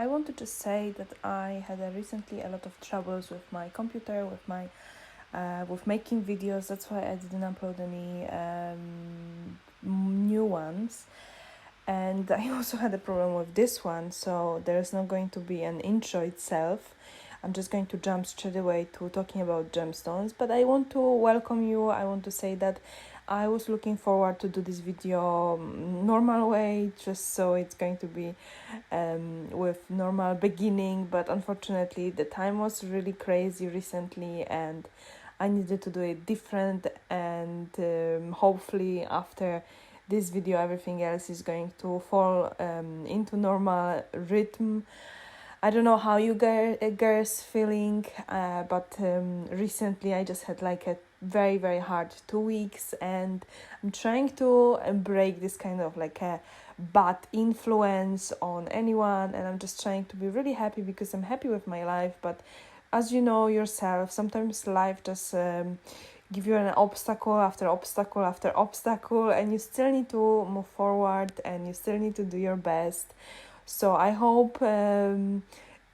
I want to just say that I had recently a lot of troubles with my computer, with making videos. That's why I didn't upload any new ones. And I also had a problem with this one, so there's not going to be an intro itself. I'm just going to jump straight away to talking about gemstones. But I want to welcome you. I want to say that I was looking forward to do this video normal way, just so it's going to be with normal beginning. But unfortunately, the time was really crazy recently, and I needed to do it different. And hopefully, after this video, everything else is going to fall into normal rhythm. I don't know how you girls feeling, but recently I just had like a very hard 2 weeks, and I'm trying to break this kind of like a bad influence on anyone, and I'm just trying to be really happy because I'm happy with my life. But as you know yourself, sometimes life just give you an obstacle after obstacle after obstacle, and you still need to move forward and you still need to do your best. So I hope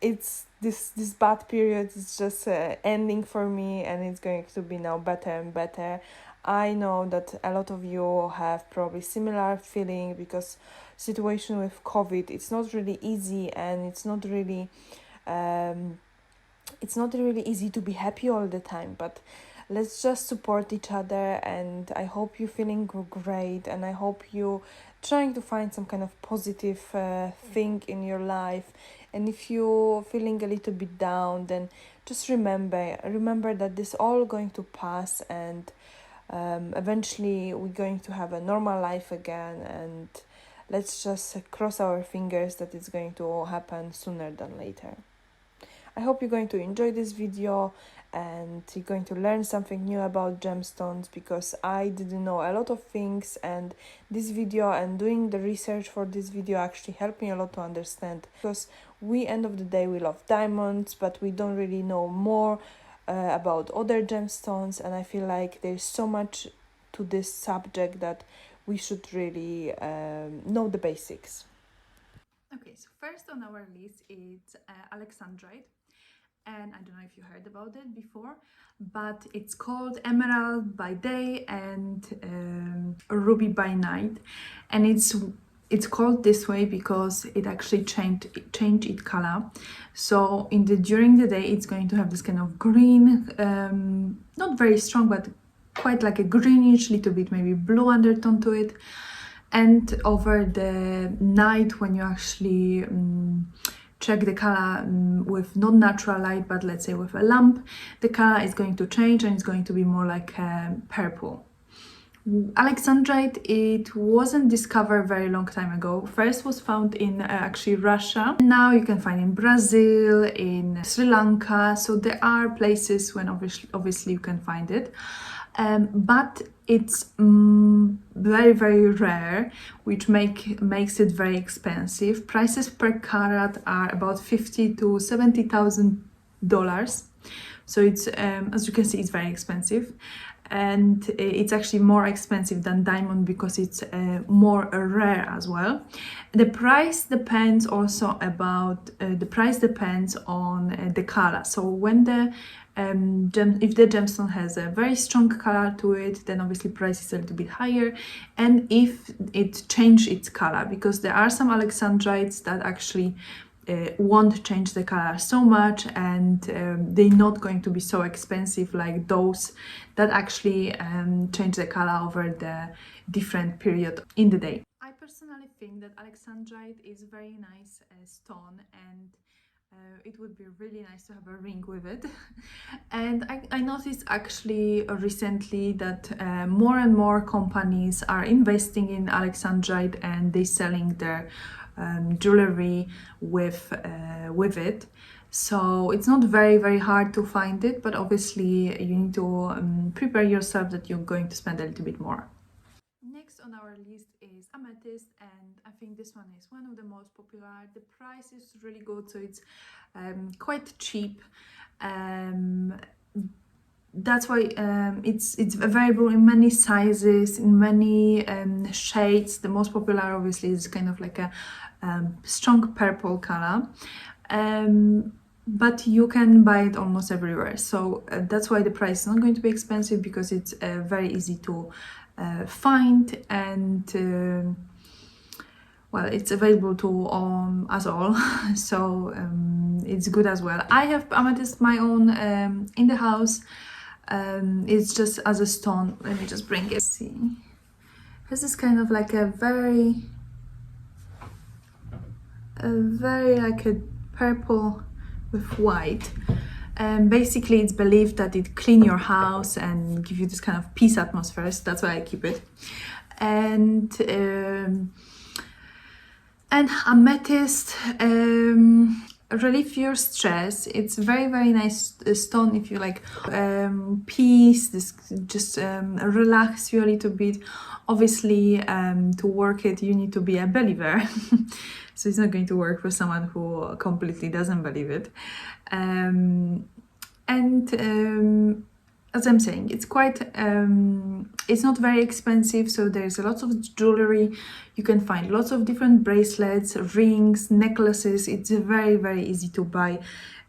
it's this bad period is just ending for me, and it's going to be now better and better. I know that a lot of you have probably similar feeling, because situation with COVID, it's not really easy, and it's not really easy to be happy all the time. But let's just support each other, and I hope you're feeling great, and I hope you trying to find some kind of positive thing in your life. And if you're feeling a little bit down, then just remember that this all going to pass, and eventually we're going to have a normal life again. And let's just cross our fingers that it's going to happen sooner than later. I hope you're going to enjoy this video, and you're going to learn something new about gemstones, because I didn't know a lot of things, and this video and doing the research for this video actually helped me a lot to understand, because end of the day, we love diamonds, but we don't really know more about other gemstones. And I feel like there's so much to this subject that we should really know the basics. Okay, so first on our list is Alexandrite, and I don't know if you heard about it before, but it's called emerald by day and ruby by night, and it's called this way because it actually changed its color. So during the day, it's going to have this kind of green, not very strong, but quite like a greenish, little bit maybe blue undertone to it. And over the night, when you actually check the color with not natural light, but let's say with a lamp, the color is going to change, and it's going to be more like purple. Alexandrite, it wasn't discovered very long time ago. First was found in actually Russia. Now you can find in Brazil, in Sri Lanka. So there are places when obviously you can find it. But it's very rare, which makes it very expensive. Prices per carat are about $50,000 to $70,000. So it's as you can see, it's very expensive, and it's actually more expensive than diamond because it's more rare as well. The price depends also about the price depends on the color. So when the if the gemstone has a very strong color to it, then obviously price is a little bit higher. And if it changes its color, because there are some alexandrites that actually won't change the color so much, and they're not going to be so expensive like those that actually change the color over the different period in the day. I personally think that alexandrite is a very nice stone, and it would be really nice to have a ring with it. And I noticed actually recently that more and more companies are investing in alexandrite, and they're selling their jewelry with it. So it's not very hard to find it, but obviously you need to prepare yourself that you're going to spend a little bit more. Next on our list is amethyst, and I think this one is one of the most popular. The price is really good, so it's quite cheap. that's why it's available in many sizes, in many shades. The most popular obviously is kind of like a strong purple color, but you can buy it almost everywhere. So that's why the price is not going to be expensive, because it's very easy to find, and well, it's available to us all. So it's good as well. I have amethyst my own in the house. It's just as a stone. Let me just bring it. See, has this kind of like a very like a purple with white. Basically, it's believed that it clean your house and give you this kind of peace atmosphere. So that's why I keep it. And amethyst relieve your stress. It's very nice stone if you like peace. This just relax you a little bit. Obviously, to work it, you need to be a believer. So it's not going to work for someone who completely doesn't believe it. As I'm saying, it's quite it's not very expensive, so there's a lot of jewelry. You can find lots of different bracelets, rings, necklaces. It's very easy to buy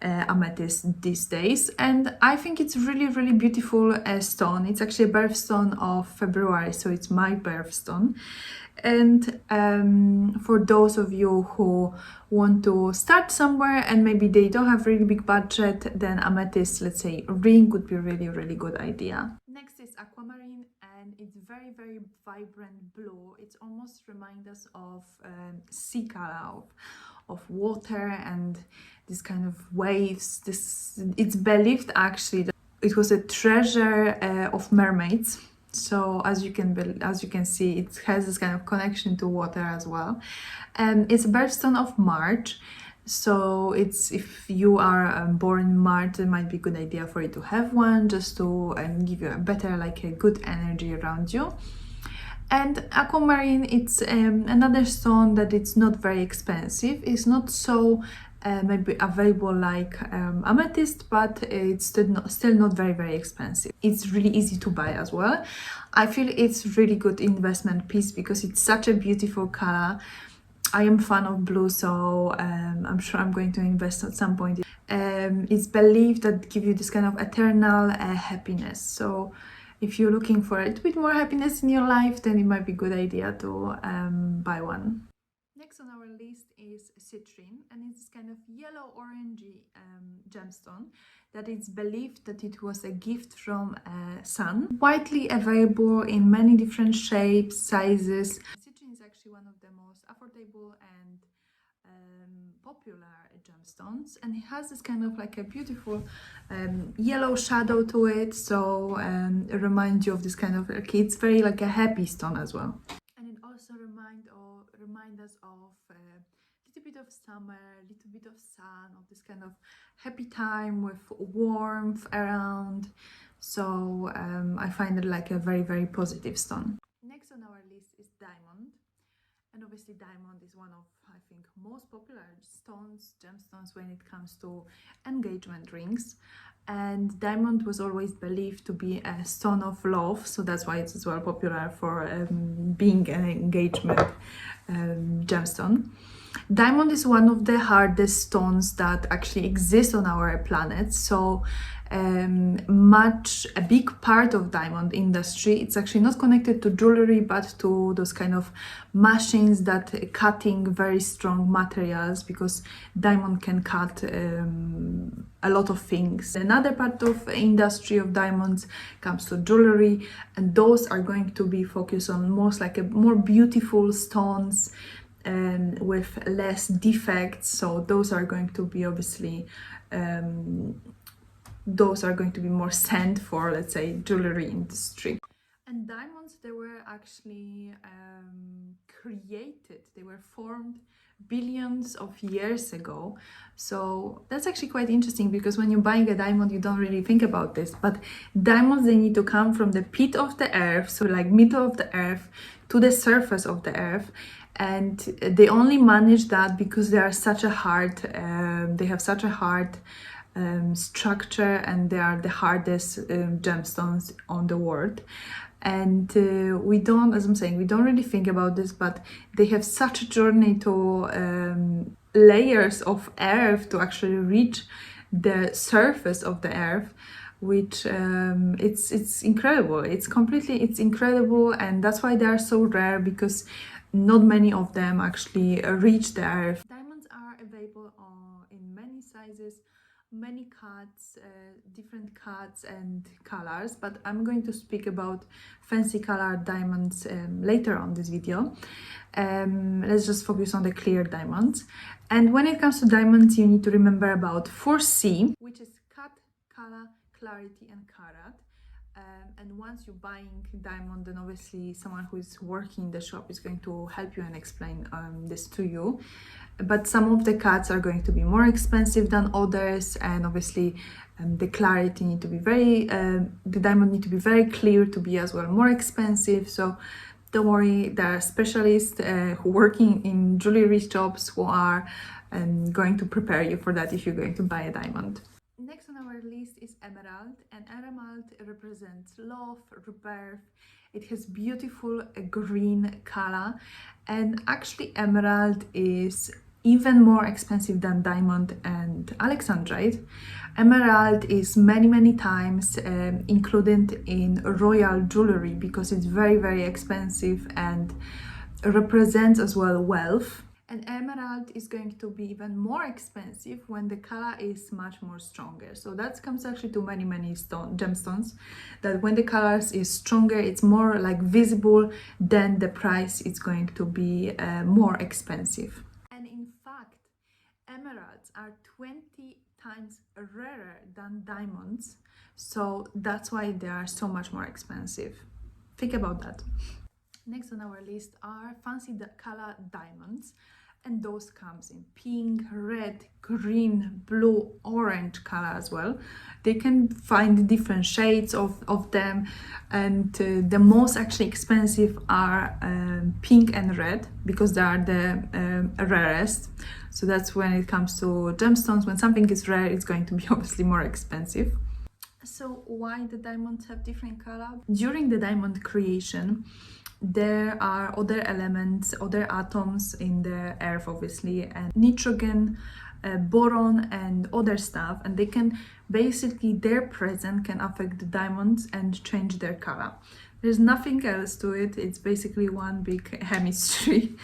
amethyst these days, and I think it's really beautiful stone. It's actually a birthstone of February, so it's my birthstone. And for those of you who want to start somewhere and maybe they don't have really big budget, then amethyst, let's say ring, would be really good idea. Next is aquamarine, and it's very vibrant blue. It almost reminds us of sea color, of water and this kind of waves. It's believed actually that it was a treasure of mermaids. So as you can see, it has this kind of connection to water as well. It's a birthstone of March, so it's, if you are born in March, it might be a good idea for you to have one, just to give you a better, like a good energy around you. And aquamarine, it's another stone that it's not very expensive. It's not so maybe available like amethyst, but it's still not very expensive. It's really easy to buy as well. I feel it's really good investment piece because it's such a beautiful color. I am a fan of blue, so I'm sure I'm going to invest at some point. It's believed that give you this kind of eternal happiness. So if you're looking for a little bit more happiness in your life, then it might be a good idea to buy one. Next on our list is citrine, and it's kind of yellow-orangey gemstone that it's believed that it was a gift from sun. Widely available in many different shapes, sizes. Citrine is actually one of the most affordable and popular gemstones, and it has this kind of like a beautiful yellow shadow to it, so it reminds you of this kind of, like, it's very like a happy stone as well. And it also remind us of a little bit of summer, a little bit of sun, of this kind of happy time with warmth around. So I find it like a very positive stone. Next on our list is diamond. And obviously diamond is one of, I think, most popular gemstones when it comes to engagement rings. And diamond was always believed to be a stone of love, so that's why it's as well popular for being an engagement gemstone. Diamond is one of the hardest stones that actually exist on our planet, so a big part of diamond industry, it's actually not connected to jewelry but to those kind of machines that cutting very strong materials, because diamond can cut a lot of things. Another part of industry of diamonds comes to jewelry, and those are going to be focused on most like a more beautiful stones with less defects. So those are going to be obviously those are going to be more sent for, let's say, jewelry industry. And diamonds, they were actually created, they were formed billions of years ago. So that's actually quite interesting, because when you're buying a diamond, you don't really think about this, but diamonds, they need to come from the pit of the earth, so like middle of the earth to the surface of the earth. And they only manage that because they are such a hard they have such a hard structure, and they are the hardest gemstones on the world. And we don't, as I'm saying, we don't really think about this, but they have such a journey to layers of earth to actually reach the surface of the earth, which it's incredible. It's incredible, and that's why they are so rare, because not many of them actually reach the earth. Diamonds are available in many sizes, many cuts, different cuts and colors, but I'm going to speak about fancy colored diamonds later on this video. Let's just focus on the clear diamonds. And when it comes to diamonds, you need to remember about 4C, which is cut, color, clarity and carat. And once you're buying diamond, then obviously someone who is working in the shop is going to help you and explain this to you. But some of the cuts are going to be more expensive than others, and obviously the clarity need to be the diamond need to be very clear to be as well more expensive. So don't worry, there are specialists who working in jewelry shops who are going to prepare you for that if you're going to buy a diamond. Next on our list is emerald, and emerald represents love, rebirth. It has beautiful green color, and actually emerald is even more expensive than diamond and alexandrite. Emerald is many times included in royal jewelry because it's very expensive and represents as well wealth. And emerald is going to be even more expensive when the color is much more stronger. So that comes actually to many gemstones, that when the colors is stronger, it's more like visible, then the price is going to be more expensive. And in fact, emeralds are 20 times rarer than diamonds, so that's why they are so much more expensive. Think about that. Next on our list are fancy color diamonds, and those comes in pink, red, green, blue, orange color as well. They can find different shades of them, and the most actually expensive are pink and red, because they are the rarest. So that's when it comes to gemstones, when something is rare, it's going to be obviously more expensive. So why the diamonds have different color? During the diamond creation, there are other elements, other atoms in the earth, obviously, and nitrogen, boron and other stuff, and they can basically, their presence can affect the diamonds and change their color. There's nothing else to it, it's basically one big chemistry.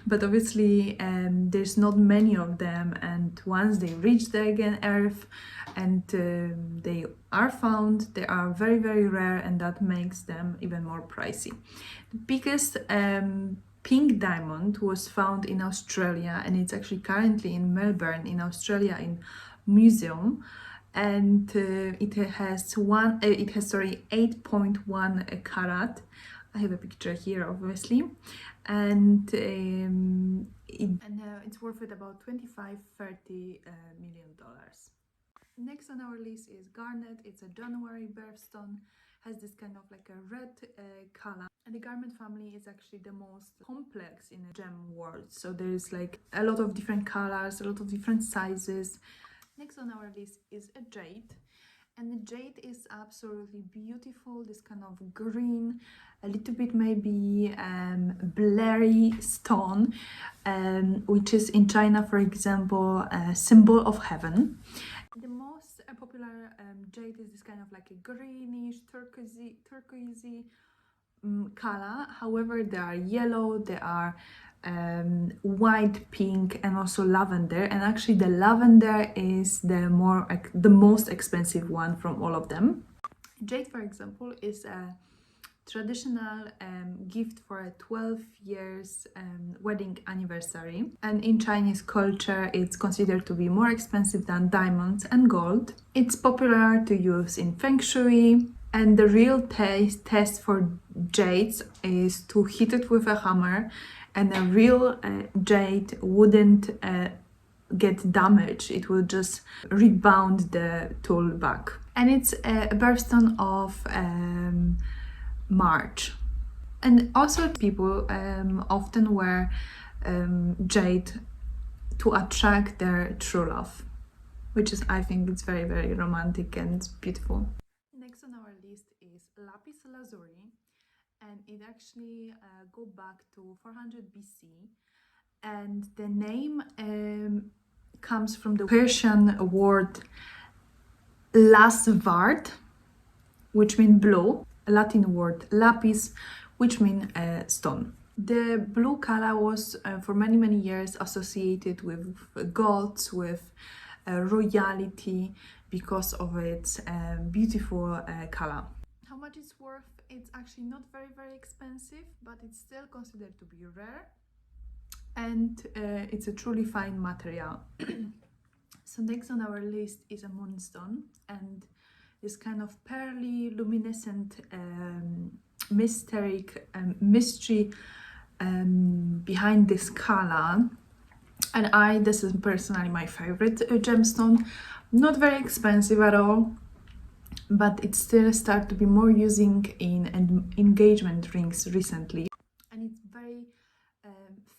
But obviously there's not many of them, and once they reach the earth and they are found, they are very rare, and that makes them even more pricey. The biggest pink diamond was found in Australia, and it's actually currently in Melbourne in Australia in museum, and it has 8.1 carat. I have a picture here, obviously, and it's worth it about $25-30 million. Next on our list is garnet. It's a January birthstone, has this kind of like a red color, and the garnet family is actually the most complex in a gem world. So there's like a lot of different colors, a lot of different sizes. Next on our list is a jade. And the jade is absolutely beautiful, this kind of green, a little bit maybe blurry stone, which is in China, for example, a symbol of heaven. The most popular jade is this kind of like a greenish, turquoisey color. However, there are yellow, there are white, pink, and also lavender, and actually the lavender is the most expensive one from all of them. Jade, for example, is a traditional gift for a 12 years wedding anniversary, and in Chinese culture it's considered to be more expensive than diamonds and gold. It's popular to use in feng shui, and the real test for jades is to hit it with a hammer, and a real jade wouldn't get damaged, it will just rebound the tool back. And it's a birthstone of March. And also people often wear jade to attract their true love, which is, I think it's very, very romantic and beautiful. Next on our list is lapis lazuli, and it actually go back to 400 BC, and the name comes from the Persian word lasvard, which means blue, a Latin word lapis, which means stone. The blue color was for many, many years associated with gods, with royalty, because of its beautiful color. How much it's worth? It's actually not very, very expensive, but it's still considered to be rare, and it's a truly fine material. So next on our list is a moonstone, and this kind of pearly, luminescent, mysteric mystery behind this color. And this is personally my favorite gemstone. Not very expensive at all, but it still started to be more using in engagement rings recently. And it's very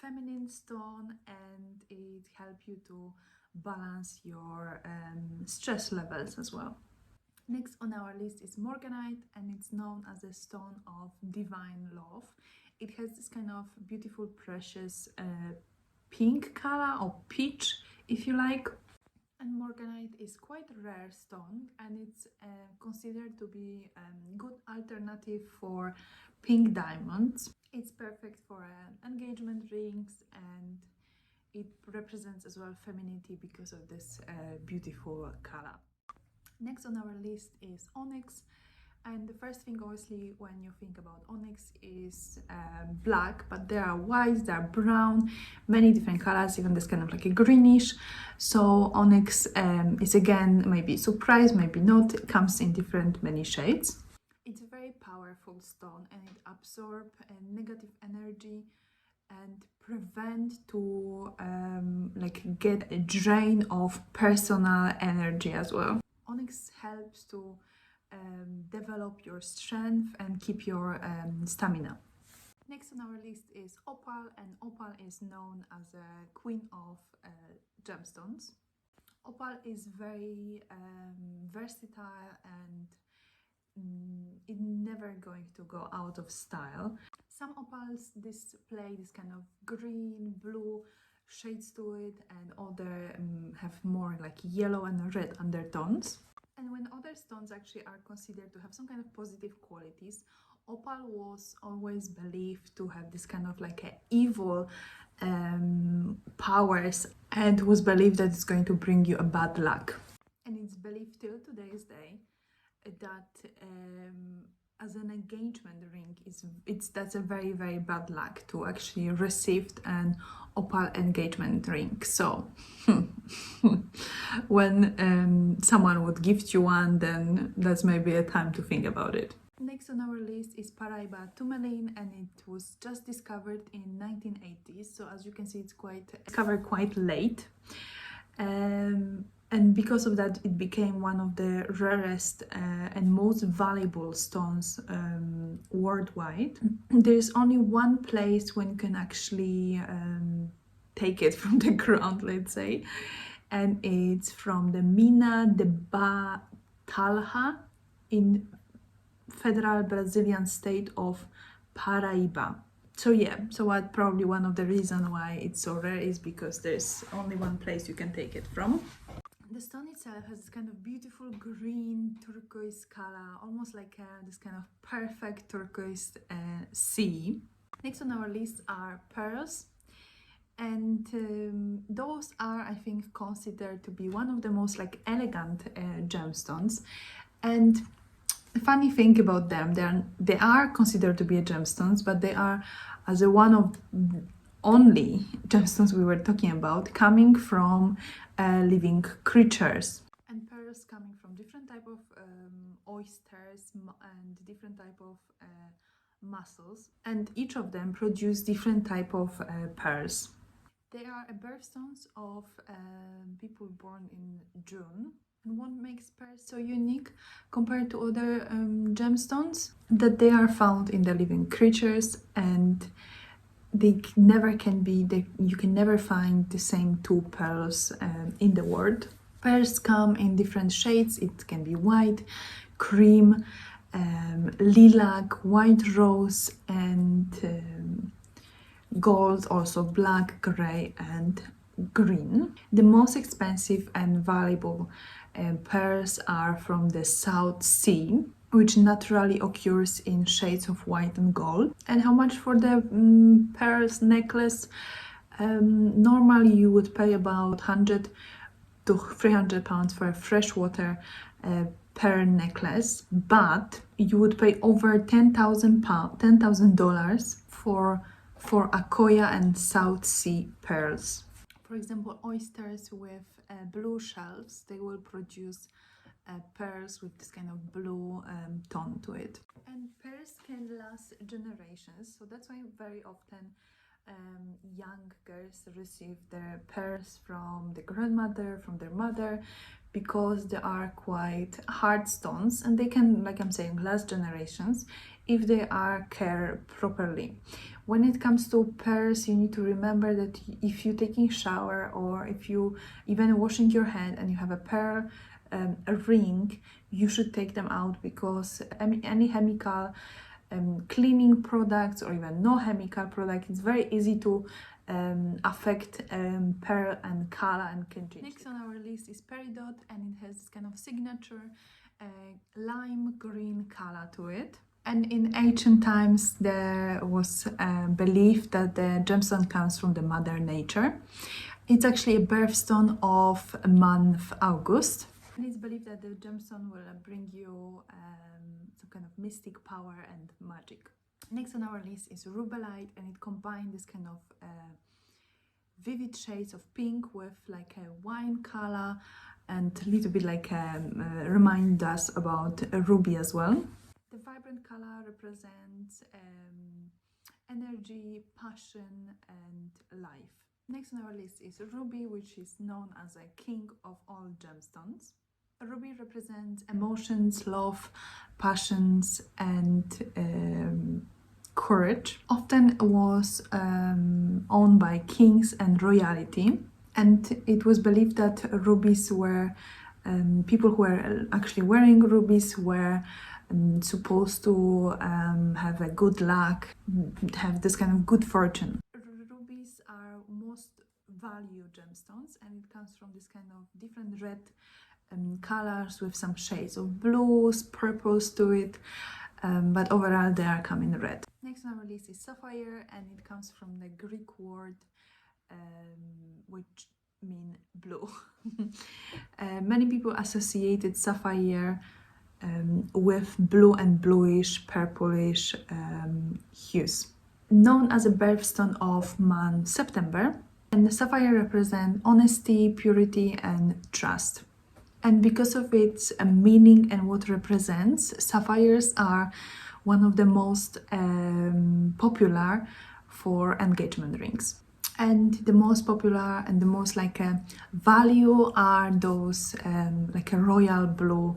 feminine stone, and it helps you to balance your stress levels as well. Next on our list is morganite, and it's known as a stone of divine love. It has this kind of beautiful, precious pink color, or peach if you like. And morganite is quite a rare stone, and it's considered to be a good alternative for pink diamonds. It's perfect for engagement rings, and it represents as well femininity because of this beautiful color. Next on our list is onyx, and the first thing obviously when you think about onyx is black, but there are whites, there are brown, many different colors, even this kind of like a greenish. So onyx is again maybe surprise, maybe not, it comes in different many shades. It's a very powerful stone, and it absorbs negative energy and prevent to like get a drain of personal energy as well. Onyx helps to develop your strength and keep your stamina. Next on our list is opal, and opal is known as a queen of gemstones. Opal is very versatile, and it's never going to go out of style. Some opals display this kind of green, blue shades to it, and other have more like yellow and red undertones. And when other stones actually are considered to have some kind of positive qualities, opal was always believed to have this kind of like a evil powers, and was believed that it's going to bring you a bad luck. And it's believed till today's day that as an engagement ring that's a very, very bad luck to actually receive an opal engagement ring. So when someone would gift you one, then that's maybe a time to think about it. Next on our list is Paraiba tourmaline, and it was just discovered in 1980s. So as you can see, it's discovered quite late. And because of that, it became one of the rarest and most valuable stones worldwide. There's only one place when you can actually take it from the ground, let's say, and it's from the Mina de Batalha in federal Brazilian state of Paraíba. So yeah, probably one of the reasons why it's so rare is because there's only one place you can take it from. The stone itself has this kind of beautiful green turquoise color, almost like this kind of perfect turquoise sea. Next on our list are pearls, and those are, I think, considered to be one of the most like elegant gemstones. And the funny thing about them, they are considered to be gemstones, but they are as one of only gemstones we were talking about coming from living creatures. And pearls coming from different type of oysters and different type of mussels, and each of them produce different type of pearls. They are birthstones of people born in June. And what makes pearls so unique compared to other gemstones? That they are found in the living creatures, and you can never find the same two pearls in the world. Pearls come in different shades. It can be white, cream, lilac, white rose, and gold, also black, gray, and green. The most expensive and valuable pearls are from the South Sea, which naturally occurs in shades of white and gold. And how much for the pearls necklace? Normally you would pay about 100 to 300 pounds for a freshwater pearl necklace, but you would pay over $10,000 for Akoya and South Sea pearls. For example, oysters with blue shells, they will produce pearls with this kind of blue tone to it. And pearls can last generations, so that's why very often young girls receive their pearls from the grandmother, from their mother, because they are quite hard stones and they can, like I'm saying, last generations if they are cared properly. When it comes to pearls, you need to remember that if you're taking shower or if you even washing your hand and you have a pearl a ring, you should take them out, because any chemical cleaning products or even no chemical product, it's very easy to affect pearl and color and can change. Next on our list is peridot, and it has kind of signature lime green color to it. And in ancient times, there was belief that the gemstone comes from the mother nature. It's actually a birthstone of month August. And it's believed that the gemstone will bring you some kind of mystic power and magic. Next on our list is rubellite, and it combines this kind of vivid shades of pink with like a wine color and a little bit like remind us about a ruby as well. The vibrant color represents energy, passion, and life. Next on our list is ruby, which is known as a king of all gemstones. A ruby represents emotions, love, passions, and courage. Often was owned by kings and royalty, and it was believed that rubies were people who were actually wearing rubies were supposed to have a good luck, have this kind of good fortune. Rubies are most valued gemstones, and it comes from this kind of different red colors with some shades of blues, purples to it, but overall they are coming red. Next on our list is sapphire, and it comes from the Greek word which mean blue. Many people associated sapphire with blue and bluish, purplish hues. Known as a birthstone of month September, and the sapphire represents honesty, purity, and trust. And because of its meaning and what it represents, sapphires are one of the most popular for engagement rings. And the most popular and the most like value are those like a royal blue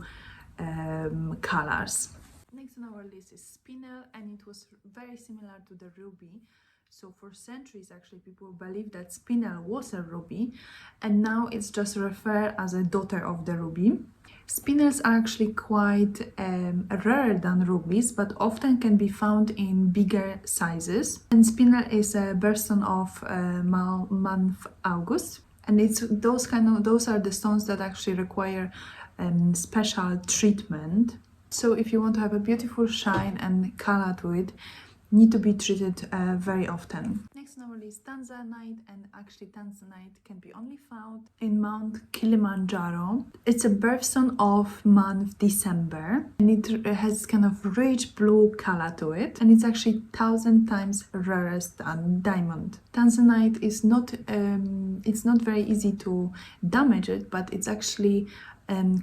colors. Next on our list is spinel, and it was very similar to the ruby. So for centuries, actually, people believed that spinel was a ruby, and now it's just referred as a daughter of the ruby. Spinels are actually quite rarer than rubies, but often can be found in bigger sizes. And spinel is a birthstone of month August, and it's those are the stones that actually require special treatment. So if you want to have a beautiful shine and color to it, need to be treated very often. Next on our list, tanzanite, and actually tanzanite can be only found in Mount Kilimanjaro. It's a birthstone of month December, and it has kind of rich blue color to it, and it's actually 1,000 times rarer than diamond. Tanzanite is not it's not very easy to damage it, but it's actually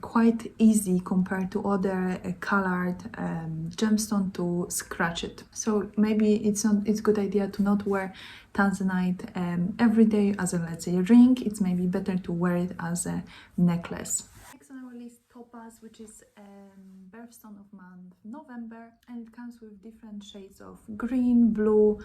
quite easy compared to other colored gemstone to scratch it. So maybe it's a good idea to not wear tanzanite every day as a, let's say, ring. It's maybe better to wear it as a necklace. Next on our list, topaz, which is birthstone of month November, and it comes with different shades of green, blue,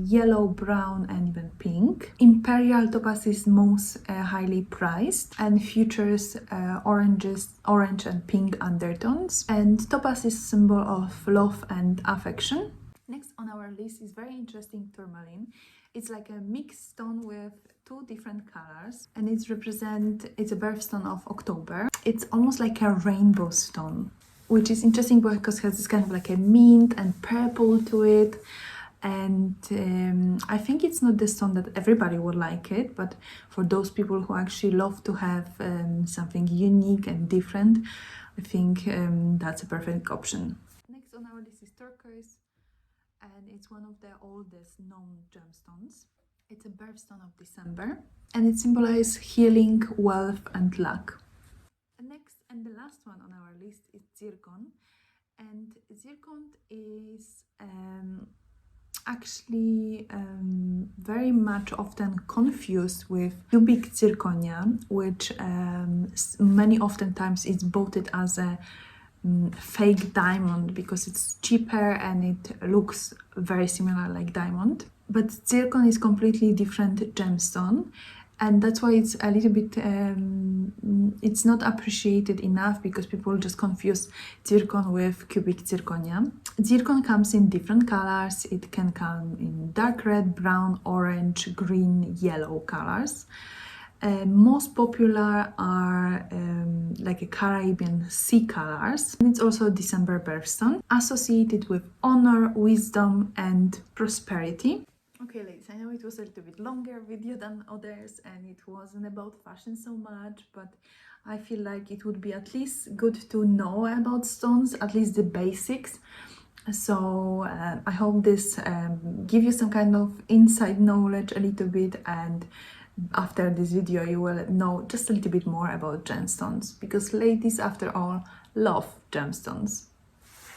yellow, brown, and even pink. Imperial topaz is most highly prized and features orange and pink undertones. And topaz is symbol of love and affection. Next on our list is very interesting tourmaline. It's like a mixed stone with two different colors, and it's a birthstone of October. It's almost like a rainbow stone, which is interesting because it has this kind of like a mint and purple to it. And I think it's not the stone that everybody would like it, but for those people who actually love to have something unique and different, I think that's a perfect option. Next on our list is turquoise, and it's one of the oldest known gemstones. It's a birthstone of December, and it symbolizes healing, wealth, and luck. Next and the last one on our list is zircon, and zircon is actually very much often confused with cubic zirconia, which many oftentimes is voted as a fake diamond because it's cheaper and it looks very similar like diamond. But zircon is completely different gemstone, and that's why it's a little bit it's not appreciated enough because people just confuse zircon with cubic zirconia. Zircon comes in different colors. It can come in dark red, brown, orange, green, yellow colors. Most popular are like a Caribbean sea colors. And it's also a December birthstone associated with honor, wisdom, and prosperity. Okay, ladies, I know it was a little bit longer video than others and it wasn't about fashion so much, but I feel like it would be at least good to know about stones, at least the basics. So I hope this give you some kind of inside knowledge a little bit, and after this video you will know just a little bit more about gemstones, because ladies after all love gemstones.